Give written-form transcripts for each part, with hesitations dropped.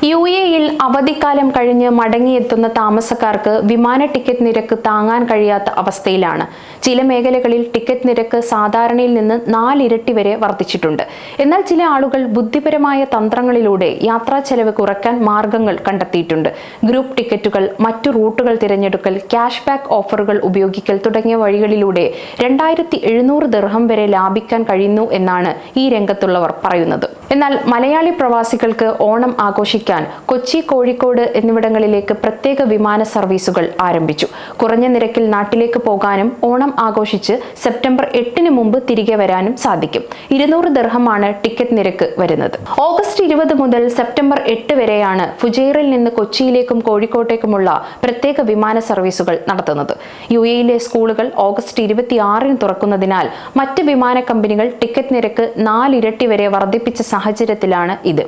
യുഎഇയിൽ അവധിക്കാലം കഴിഞ്ഞ് മടങ്ങിയെത്തുന്ന താമസക്കാർക്ക് വിമാന ടിക്കറ്റ് നിരക്ക് താങ്ങാൻ കഴിയാത്ത അവസ്ഥയിലാണ്. ചില മേഖലകളിൽ ടിക്കറ്റ് നിരക്ക് സാധാരണയിൽ നിന്ന് 4 ഇരട്ടി വരെ വർദ്ധിച്ചിട്ടുണ്ട്. എന്നാൽ ചില ആളുകൾ ബുദ്ധിപരമായ തന്ത്രങ്ങളിലൂടെ യാത്രാ ചെലവ് കുറയ്ക്കാൻ മാർഗങ്ങൾ കണ്ടെത്തിയിട്ടുണ്ട്. ഗ്രൂപ്പ് ടിക്കറ്റുകൾ, മറ്റു റൂട്ടുകൾ തിരഞ്ഞെടുക്കൽ, ക്യാഷ് ബാക്ക് ഓഫറുകൾ ഉപയോഗിക്കൽ തുടങ്ങിയ വഴികളിലൂടെ 2700 ദിർഹം വരെ ലാഭിക്കാൻ കഴിയുന്നു എന്നാണ് ഈ രംഗത്തുള്ളവർ പറയുന്നത്. എന്നാൽ മലയാളി പ്രവാസികൾക്ക് ഓണം ആഘോഷിക്കാൻ കൊച്ചി, കോഴിക്കോട് എന്നിവിടങ്ങളിലേക്ക് പ്രത്യേക വിമാന സർവീസുകൾ ആരംഭിച്ചു. കുറഞ്ഞ നിരക്കിൽ നാട്ടിലേക്ക് പോകാനും ഓണം ആഘോഷിച്ച് സെപ്റ്റംബർ 8-ന് മുമ്പ് തിരികെ വരാനും സാധിക്കും. 200 ദിർഹമാണ് ടിക്കറ്റ് നിരക്ക് വരുന്നത്. ഓഗസ്റ്റ് 20 മുതൽ സെപ്റ്റംബർ 8 വരെയാണ് ഫുജൈറയിൽ നിന്ന് കൊച്ചിയിലേക്കും കോഴിക്കോട്ടേക്കുമുള്ള പ്രത്യേക വിമാന സർവീസുകൾ നടത്തുന്നത്. യുഎഇയിലെ സ്കൂളുകൾ ഓഗസ്റ്റ് 26-ന് തുറക്കുന്നതിനാൽ മറ്റ് വിമാന കമ്പനികൾ ടിക്കറ്റ് നിരക്ക് 4 ഇരട്ടി വരെ വർദ്ധിപ്പിച്ച സാഹചര്യത്തിലാണ് ഇത്.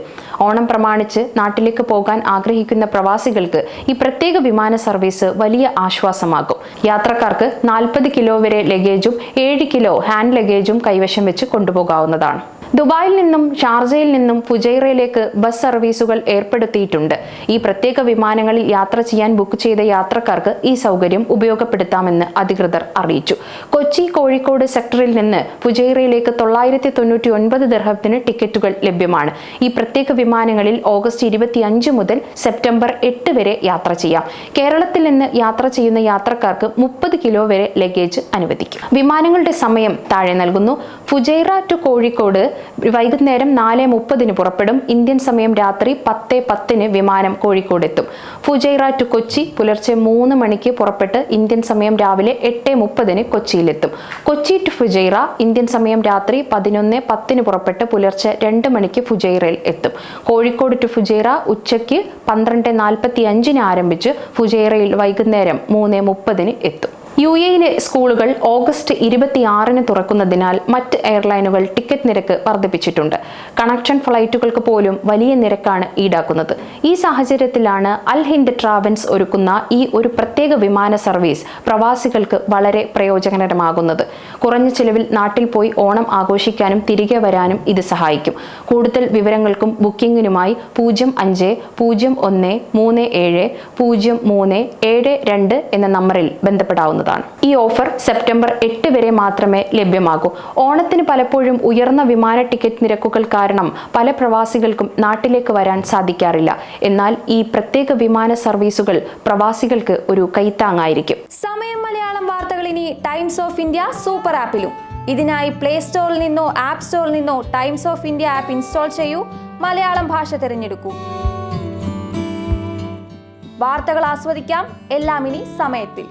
ഓണം പ്രമാണിച്ച് നാട്ടിലേക്ക് പോകാൻ ആഗ്രഹിക്കുന്ന പ്രവാസികൾക്ക് ഈ പ്രത്യേക വിമാന സർവീസ് വലിയ ആശ്വാസമാകും. യാത്രക്കാർക്ക് 40 കിലോ വരെ ലഗേജും 7 കിലോ ഹാൻഡ് ലഗേജും കൈവശം വെച്ച് കൊണ്ടുപോകാവുന്നതാണ്. ദുബായിൽ നിന്നും ഷാർജയിൽ നിന്നും ഫുജൈറയിലേക്ക് ബസ് സർവീസുകൾ ഏർപ്പെടുത്തിയിട്ടുണ്ട്. ഈ പ്രത്യേക വിമാനങ്ങളിൽ യാത്ര ചെയ്യാൻ ബുക്ക് ചെയ്ത യാത്രക്കാർക്ക് ഈ സൗകര്യം ഉപയോഗപ്പെടുത്താമെന്ന് അധികൃതർ അറിയിച്ചു. കൊച്ചി, കോഴിക്കോട് സെക്ടറിൽ നിന്ന് ഫുജൈറയിലേക്ക് 999 ദിർഹത്തിന് ടിക്കറ്റുകൾ ലഭ്യമാണ്. ഈ പ്രത്യേക വിമാനങ്ങളിൽ ഓഗസ്റ്റ് 25 മുതൽ സെപ്റ്റംബർ 8 വരെ യാത്ര ചെയ്യാം. കേരളത്തിൽ നിന്ന് യാത്ര ചെയ്യുന്ന യാത്രക്കാർക്ക് 30 കിലോ വരെ ലഗേജ് അനുവദിക്കും. വിമാനങ്ങളുടെ സമയം താഴെ നൽകുന്നു. ഫുജൈറ ടു കോഴിക്കോട് വൈകുന്നേരം 4:30-ന് പുറപ്പെടും. ഇന്ത്യൻ സമയം രാത്രി 10:10-ന് വിമാനം കോഴിക്കോട് എത്തും. ഫുജൈറ ടു കൊച്ചി പുലർച്ചെ 3 മണിക്ക് പുറപ്പെട്ട് ഇന്ത്യൻ സമയം രാവിലെ 8:30-ന് കൊച്ചിയിലെത്തും. കൊച്ചി ടു ഫുജൈറ ഇന്ത്യൻ സമയം രാത്രി 11:10-ന് പുറപ്പെട്ട് പുലർച്ചെ 2 മണിക്ക് ഫുജൈറയിൽ എത്തും. കോഴിക്കോട് ടു ഫുജൈറ ഉച്ചയ്ക്ക് 12:45-ന് ആരംഭിച്ച് ഫുജൈറയിൽ വൈകുന്നേരം 3:30-ന് എത്തും. യുഎഇയിലെ സ്കൂളുകൾ ഓഗസ്റ്റ് 26-ന് തുറക്കുന്നതിനാൽ മറ്റ് എയർലൈനുകൾ ടിക്കറ്റ് നിരക്ക് വർദ്ധിപ്പിച്ചിട്ടുണ്ട്. കണക്ഷൻ ഫ്ലൈറ്റുകൾക്ക് പോലും വലിയ നിരക്കാണ് ഈടാക്കുന്നത്. ഈ സാഹചര്യത്തിലാണ് അൽ ഹിന്ദ് ട്രാവൽസ് ഒരുക്കുന്ന ഈ ഒരു പ്രത്യേക വിമാന സർവീസ് പ്രവാസികൾക്ക് വളരെ പ്രയോജനകരമാകുന്നത്. കുറഞ്ഞ ചിലവിൽ നാട്ടിൽ പോയി ഓണം ആഘോഷിക്കാനും തിരികെ വരാനും ഇത് സഹായിക്കും. കൂടുതൽ വിവരങ്ങൾക്കും ബുക്കിംഗിനുമായി 05-37-37-0372 എന്ന നമ്പറിൽ ബന്ധപ്പെടാവുന്നതാണ്. ഈ ഓഫർ സെപ്റ്റംബർ 8 വരെ മാത്രമേ ലഭ്യമാകൂ. ഓണത്തിന് പലപ്പോഴും ഉയർന്ന വിമാന ടിക്കറ്റ് നിരക്കുകൾ കാരണം പല പ്രവാസികൾക്കും നാട്ടിലേക്ക് വരാൻ സാധിക്കാറില്ല. എന്നാൽ ഈ പ്രത്യേക വിമാന സർവീസുകൾ പ്രവാസികൾക്ക് ഒരു കൈത്താങ്ങായിരിക്കും. സമയം മലയാളം വാർത്തകൾ ഇനി ടൈംസ് ഓഫ് ഇന്ത്യ സൂപ്പർ ആപ്പിലും. ഇതിനായി പ്ലേ സ്റ്റോറിൽ നിന്നോ ആപ്പ് സ്റ്റോറിൽ നിന്നോ times of India app install ചെയ്യൂ. മലയാളം ഭാഷ തിരഞ്ഞെടുക്കൂ. വാർത്തകൾ ആസ്വദിക്കാം. എല്ലാം ഇനി സമയത്തിൽ.